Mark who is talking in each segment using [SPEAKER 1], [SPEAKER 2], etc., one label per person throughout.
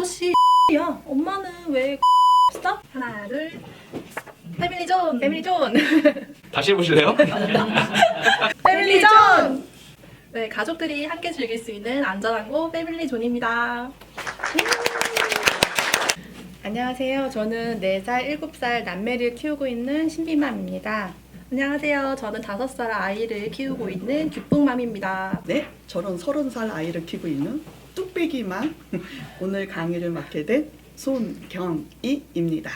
[SPEAKER 1] 아저씨 야 엄마는 왜 스탑? 하나 둘 패밀리 존 패밀리 존
[SPEAKER 2] 다시 해보실래요?
[SPEAKER 1] 패밀리 존. 네, 가족들이 함께 즐길 수 있는 안전한 곳 패밀리 존입니다.
[SPEAKER 3] 안녕하세요. 저는 4살, 7살 남매를 키우고 있는 신비맘입니다.
[SPEAKER 1] 안녕하세요. 저는 5살 아이를 키우고 있는 기쁨맘입니다.
[SPEAKER 4] 네, 저는 30살 아이를 키우고 있는 뚝배기맘 오늘 강의를 맡게 된 손경희입니다.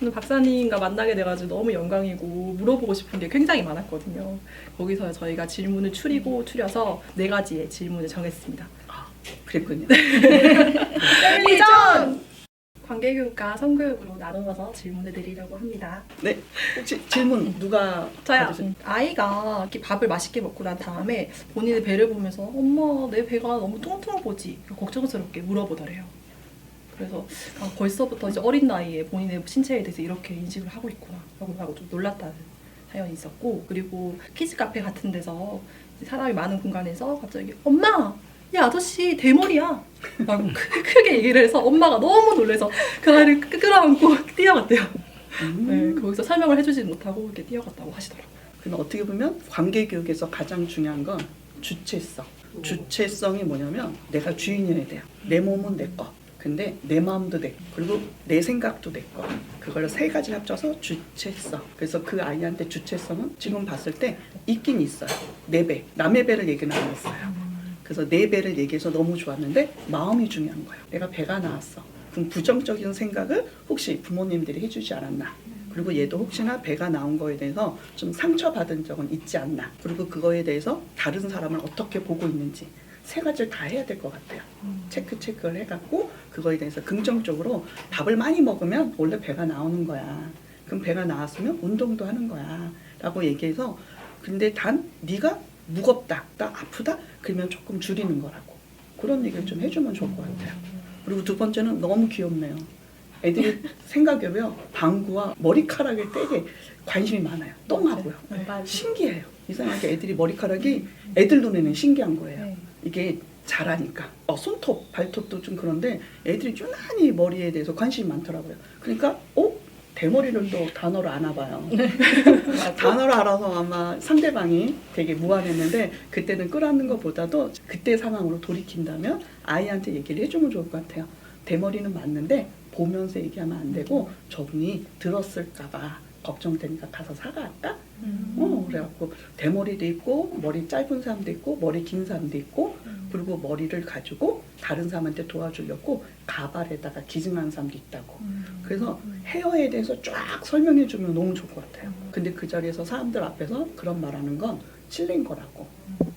[SPEAKER 1] 오늘 박사님과 만나게 돼가지고 너무 영광이고 물어보고 싶은 게 굉장히 많았거든요. 거기서 저희가 질문을 추려서 4가지의 질문을 정했습니다.
[SPEAKER 4] 그랬군요.
[SPEAKER 1] 패밀리 존! 관계교육과 성교육으로 나누어서 질문을 드리려고 합니다.
[SPEAKER 4] 네, 혹시 질문 누가
[SPEAKER 1] 저요.
[SPEAKER 4] 받으세요?
[SPEAKER 1] 아이가 이렇게 밥을 맛있게 먹고 난 다음에 본인의 배를 보면서 엄마 내 배가 너무 뚱뚱 보지 걱정스럽게 물어보더래요. 그래서 벌써부터 이제 어린 나이에 본인의 신체에 대해서 이렇게 인식을 하고 있구나 하고 좀 놀랐다는 사연이 있었고, 그리고 키즈 카페 같은 데서 사람이 많은 공간에서 갑자기 엄마! 야 아저씨 대머리야! 라고 크게 얘기를 해서 엄마가 너무 놀라서 그 아이를 끌어안고 뛰어갔대요. 네, 거기서 설명을 해주지 못하고 이렇게 뛰어갔다고 하시더라고요.
[SPEAKER 4] 근데 어떻게 보면 관계교육에서 가장 중요한 건 주체성. 주체성이 뭐냐면 내가 주인이어야 돼요. 내 몸은 내 거. 근데 내 마음도 내 거. 그리고 내 생각도 내 거. 그걸 3가지 합쳐서 주체성. 그래서 그 아이한테 주체성은 지금 봤을 때 있긴 있어요. 4배. 남의 배를 얘기는 안 했어요. 그래서 4배를 얘기해서 너무 좋았는데 마음이 중요한 거예요. 내가 배가 나왔어. 그럼 부정적인 생각을 혹시 부모님들이 해주지 않았나? 그리고 얘도 혹시나 배가 나온 거에 대해서 좀 상처받은 적은 있지 않나? 그리고 그거에 대해서 다른 사람을 어떻게 보고 있는지 3가지를 다 해야 될 것 같아요. 체크를 해갖고 그거에 대해서 긍정적으로 밥을 많이 먹으면 원래 배가 나오는 거야. 그럼 배가 나왔으면 운동도 하는 거야. 라고 얘기해서 근데 단 네가 무겁다, 아프다? 그러면 조금 줄이는 거라고. 그런 얘기를 좀 해주면 좋을 것 같아요. 그리고 2번째는 너무 귀엽네요. 애들이 생각해보면 방구와 머리카락에 되게 관심이 많아요. 똥하고요. 신기해요. 이상하게 애들이 머리카락이 애들 눈에는 신기한 거예요. 이게 자라니까. 손톱, 발톱도 좀 그런데 애들이 유난히 머리에 대해서 관심이 많더라고요. 그러니까 대머리를 또 단어로 아나봐요. 단어를 알아서 아마 상대방이 되게 무안했는데 그때는 끌어안는 것보다도 그때 상황으로 돌이킨다면 아이한테 얘기를 해주면 좋을 것 같아요. 대머리는 맞는데 보면서 얘기하면 안 되고 저분이 들었을까봐 걱정되니까 가서 사과할까? 그래갖고 대머리도 있고 머리 짧은 사람도 있고 머리 긴 사람도 있고 그리고 머리를 가지고 다른 사람한테 도와주려고 가발에다가 기증하는 사람도 있다고. 그래서 헤어에 대해서 쫙 설명해주면 너무 좋을 것 같아요. 근데 그 자리에서 사람들 앞에서 그런 말하는 건 실례인 거라고.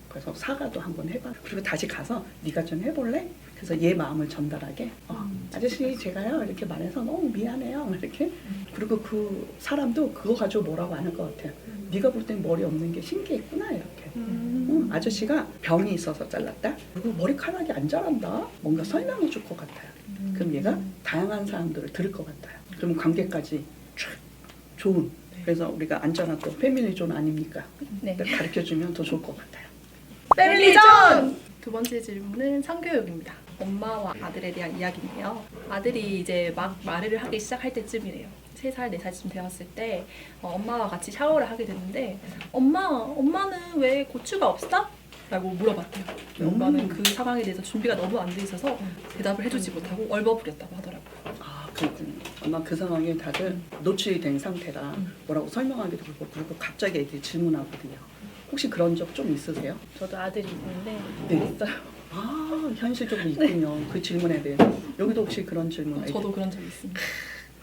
[SPEAKER 4] 그래서 사과도 한번 해봐. 그리고 다시 가서 네가 좀 해볼래? 그래서 얘 마음을 전달하게 아저씨 제가요 이렇게 말해서 너무 미안해요 이렇게. 그리고 그 사람도 그거 가지고 뭐라고 안 할 것 같아요. 네가 볼 땐 머리 없는 게 신기했구나 이렇게. 아저씨가 병이 있어서 잘랐다. 그리고 머리카락이 안 자란다. 뭔가 설명해 줄 것 같아요. 그럼 얘가 다양한 사람들을 들을 것 같아요. 그럼 관계까지 쫙 좋은. 그래서 우리가 안전한 또 패밀리 존 아닙니까?
[SPEAKER 3] 네.
[SPEAKER 4] 가르쳐주면 더 좋을 것 같아요.
[SPEAKER 1] 패밀리 존! 2번째 질문은 성교육입니다. 엄마와 아들에 대한 이야기인데요. 아들이 이제 막 말을 하기 시작할 때쯤이래요. 3살, 4살쯤 되었을 때 엄마와 같이 샤워를 하게 됐는데 엄마는 왜 고추가 없어? 라고 물어봤대요. 엄마는 그 상황에 대해서 준비가 너무 안 돼 있어서 대답을 해주지 못하고 얼버무렸다고 하더라고요.
[SPEAKER 4] 그렇군요. 아마 그 상황에 다들 노출이 된 상태라 뭐라고 설명하기도 그렇고 그리고 갑자기 애들이 질문하거든요. 혹시 그런 적 좀 있으세요?
[SPEAKER 3] 저도 아들이 있는데
[SPEAKER 4] 네.
[SPEAKER 3] 있어요.
[SPEAKER 4] 현실적으로 있군요. 그 질문에 대해서. 여기도 혹시 그런 질문?
[SPEAKER 1] 저도 그런 적이 있습니다.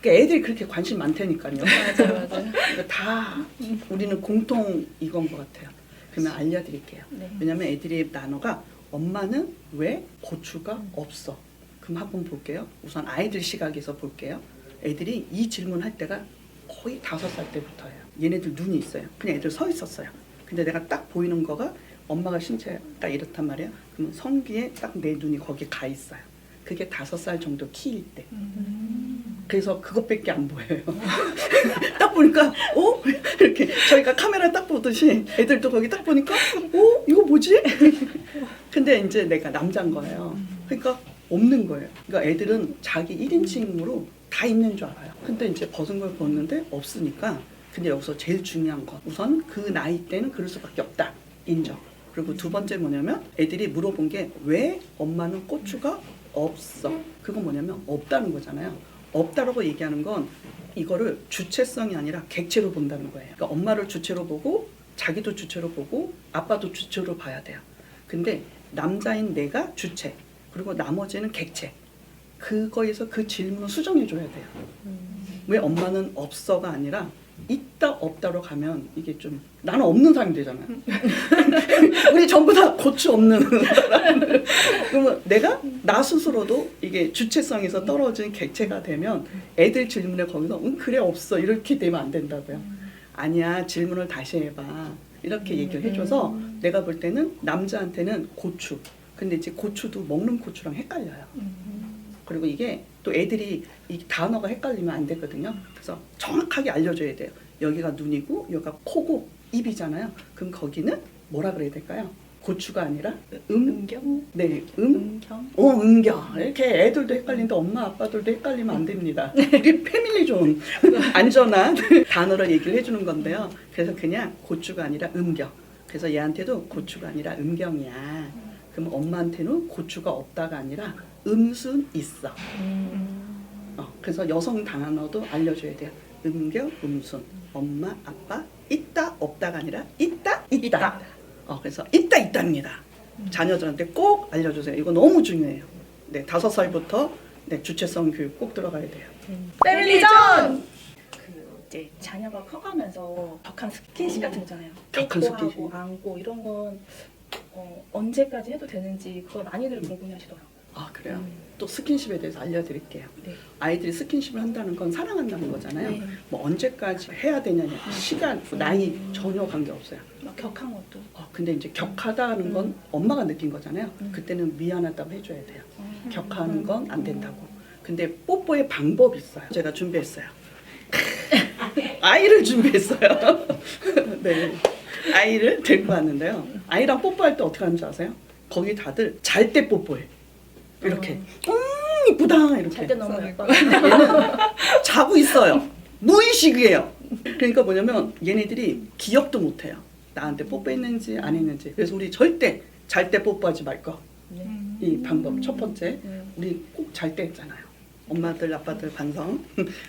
[SPEAKER 4] 그러니까 애들이 그렇게 관심 많다니까요.
[SPEAKER 3] 맞아요.
[SPEAKER 4] 그러니까 다 우리는 공통 이건 것 같아요. 그러면 알려드릴게요.
[SPEAKER 3] 네.
[SPEAKER 4] 왜냐면 애들의 단어가 엄마는 왜 고추가 없어? 그럼 한번 볼게요. 우선 아이들 시각에서 볼게요. 애들이 이 질문할 때가 거의 5살 때부터예요. 얘네들 눈이 있어요. 그냥 애들 서 있었어요. 근데 내가 딱 보이는 거가 엄마가 신체가 이렇단 말이에요. 그러면 성기에 딱 내 눈이 거기 가 있어요. 그게 5살 정도 키일 때. 그래서 그것밖에 안 보여요. 딱 보니까 이렇게 저희가 카메라 딱 보듯이 애들도 거기 딱 보니까 이거 뭐지? 근데 이제 내가 남자인 거예요. 그러니까 없는 거예요. 그러니까 애들은 자기 1인칭으로 다 있는 줄 알아요. 근데 이제 벗은 걸 벗는데 없으니까. 근데 여기서 제일 중요한 건 우선 그 나이 때는 그럴 수밖에 없다. 인정. 그리고 두 번째 뭐냐면 애들이 물어본 게 왜 엄마는 고추가 없어? 그건 뭐냐면 없다는 거잖아요. 없다라고 얘기하는 건 이거를 주체성이 아니라 객체로 본다는 거예요. 그러니까 엄마를 주체로 보고 자기도 주체로 보고 아빠도 주체로 봐야 돼요. 근데 남자인 내가 주체 그리고 나머지는 객체. 그거에서 그 질문을 수정해 줘야 돼요. 왜 엄마는 없어가 아니라 있다 없다로 가면 이게 좀 나는 없는 사람이 되잖아요. 우리 전부 다 고추 없는 사람들. 그러면 내가 나 스스로도 이게 주체성에서 떨어진 객체가 되면 애들 질문에 거기서 그래 없어 이렇게 되면 안 된다고요. 아니야 질문을 다시 해봐 이렇게 얘기를 해줘서 내가 볼 때는 남자한테는 고추. 근데 이제 고추도 먹는 고추랑 헷갈려요. 그리고 이게 또 애들이 이 단어가 헷갈리면 안 되거든요. 그래서 정확하게 알려줘야 돼요. 여기가 눈이고 여기가 코고 입이잖아요. 그럼 거기는 뭐라 그래야 될까요? 고추가 아니라
[SPEAKER 1] 음경?
[SPEAKER 4] 네,
[SPEAKER 1] 음경?
[SPEAKER 4] 음경. 이렇게 애들도 헷갈리는데 엄마 아빠들도 헷갈리면 안 됩니다. 우리 패밀리 존 안전한 단어를 얘기를 해주는 건데요. 그래서 그냥 고추가 아니라 음경. 그래서 얘한테도 고추가 아니라 음경이야. 그럼 엄마한테는 고추가 없다가 아니라 음순 있어. 그래서 여성 단어도 알려줘야 돼요. 음경, 음순, 엄마, 아빠, 있다, 없다가 아니라 있다, 있다. 그래서 있다, 있답니다. 자녀들한테 꼭 알려주세요. 이거 너무 중요해요. 네, 5살부터 네, 주체성 교육 꼭 들어가야 돼요.
[SPEAKER 3] 패밀리전! 그 이제 자녀가 커가면서 격한 스킨십 같은 거잖아요.
[SPEAKER 4] 격한
[SPEAKER 3] 뽀뽀하고
[SPEAKER 4] 스킨십.
[SPEAKER 3] 안고 이런 건 언제까지 해도 되는지 그거 많이들 궁금해하시더라고요.
[SPEAKER 4] 아 그래요? 또 스킨십에 대해서 알려드릴게요.
[SPEAKER 3] 네.
[SPEAKER 4] 아이들이 스킨십을 한다는 건 사랑한다는 거잖아요.
[SPEAKER 3] 네.
[SPEAKER 4] 뭐 언제까지 해야 되냐냐 시간, 나이 전혀 관계없어요.
[SPEAKER 3] 막 격한 것도.
[SPEAKER 4] 근데 이제 격하다는 건 엄마가 느낀 거잖아요. 그때는 미안하다고 해줘야 돼요. 격하는 건 안 된다고. 근데 뽀뽀의 방법이 있어요. 제가 준비했어요. 아이를 준비했어요. 네, 아이를 데리고 왔는데요. 아이랑 뽀뽀할 때 어떻게 하는지 아세요? 거기 다들 잘 때 뽀뽀해. 이렇게 이쁘다 이렇게.
[SPEAKER 3] 잘 때 너무 예뻐.
[SPEAKER 4] 얘는 자고 있어요. 무의식이에요. 그러니까 뭐냐면 얘네들이 기억도 못해요. 나한테 뽀뽀했는지 안 했는지. 그래서 우리 절대 잘 때 뽀뽀하지 말 거. 이 방법 첫 번째. 우리 꼭 잘 때 했잖아요. 엄마들 아빠들 반성.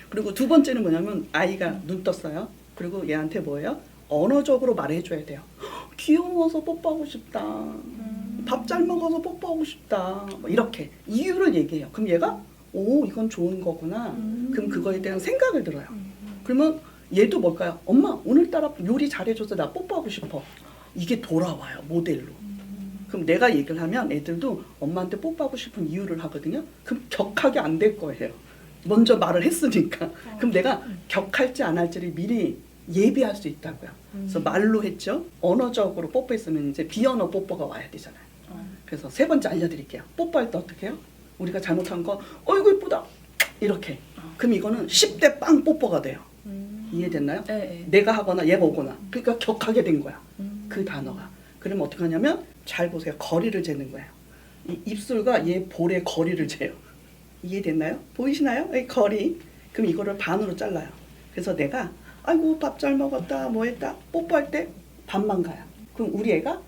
[SPEAKER 4] 그리고 두 번째는 뭐냐면 아이가 눈 떴어요. 그리고 얘한테 뭐예요? 언어적으로 말해줘야 돼요. 귀여워서 뽀뽀하고 싶다. 밥 잘 먹어서 뽀뽀하고 싶다. 뭐 이렇게 이유를 얘기해요. 그럼 얘가 오 이건 좋은 거구나. 그럼 그거에 대한 생각을 들어요. 그러면 얘도 뭘까요? 엄마 오늘따라 요리 잘해줘서 나 뽀뽀하고 싶어. 이게 돌아와요 모델로. 그럼 내가 얘기를 하면 애들도 엄마한테 뽀뽀하고 싶은 이유를 하거든요. 그럼 격하게 안 될 거예요. 먼저 말을 했으니까. 그럼 내가 격할지 안 할지를 미리 예비할 수 있다고요. 그래서 말로 했죠. 언어적으로 뽀뽀했으면 이제 비언어 뽀뽀가 와야 되잖아요. 그래서 세 번째 알려드릴게요. 뽀뽀할 때 어떻게 해요? 우리가 잘못한 거 어이구 이쁘다 이렇게. 그럼 이거는 10대 빵 뽀뽀가 돼요. 이해됐나요?
[SPEAKER 3] 네.
[SPEAKER 4] 내가 하거나 얘가 오거나. 그러니까 격하게 된 거야. 그 단어가. 그러면 어떻게 하냐면 잘 보세요. 거리를 재는 거예요. 이 입술과 얘 볼의 거리를 재요. 이해됐나요? 보이시나요? 이 거리. 그럼 이거를 반으로 잘라요. 그래서 내가 아이고 밥 잘 먹었다 뭐 했다 뽀뽀할 때 반만 가요. 그럼 우리 애가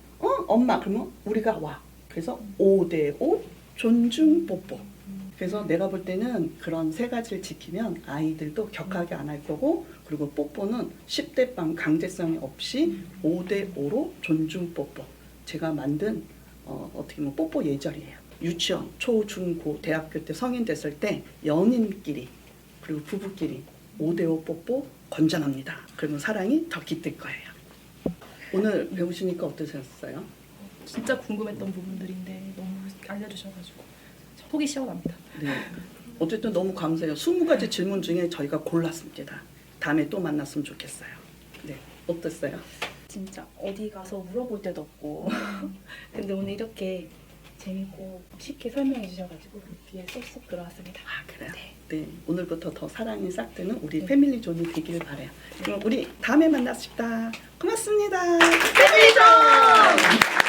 [SPEAKER 4] 엄마 그러면 우리가 와. 그래서 5대5 존중 뽀뽀. 그래서 내가 볼 때는 그런 세 가지를 지키면 아이들도 격하게 안 할 거고 그리고 뽀뽀는 10대 빵 강제성이 없이 5대5로 존중 뽀뽀. 제가 만든 어떻게 보면 뽀뽀 예절이에요. 유치원, 초, 중, 고, 대학교 때 성인 됐을 때 연인끼리 그리고 부부끼리 5대5 뽀뽀 권장합니다. 그러면 사랑이 더 깃들 거예요. 오늘 배우시니까 어떠셨어요?
[SPEAKER 1] 진짜 궁금했던 부분들인데 너무 알려주셔가지고 속이 시원합니다.
[SPEAKER 4] 네. 어쨌든 너무 감사해요. 20가지 질문 중에 저희가 골랐습니다. 다음에 또 만났으면 좋겠어요. 네. 어땠어요?
[SPEAKER 3] 진짜 어디 가서 물어볼 데도 없고 근데 오늘 이렇게 재밌고 쉽게 설명해 주셔가지고 귀에 쏙쏙 들어왔습니다.
[SPEAKER 4] 아, 그래요? 네. 오늘부터 더 사랑이 싹 트는 우리 패밀리 존이 되길 바라요. 그럼 우리 다음에 만납시다. 고맙습니다.
[SPEAKER 3] 패밀리전!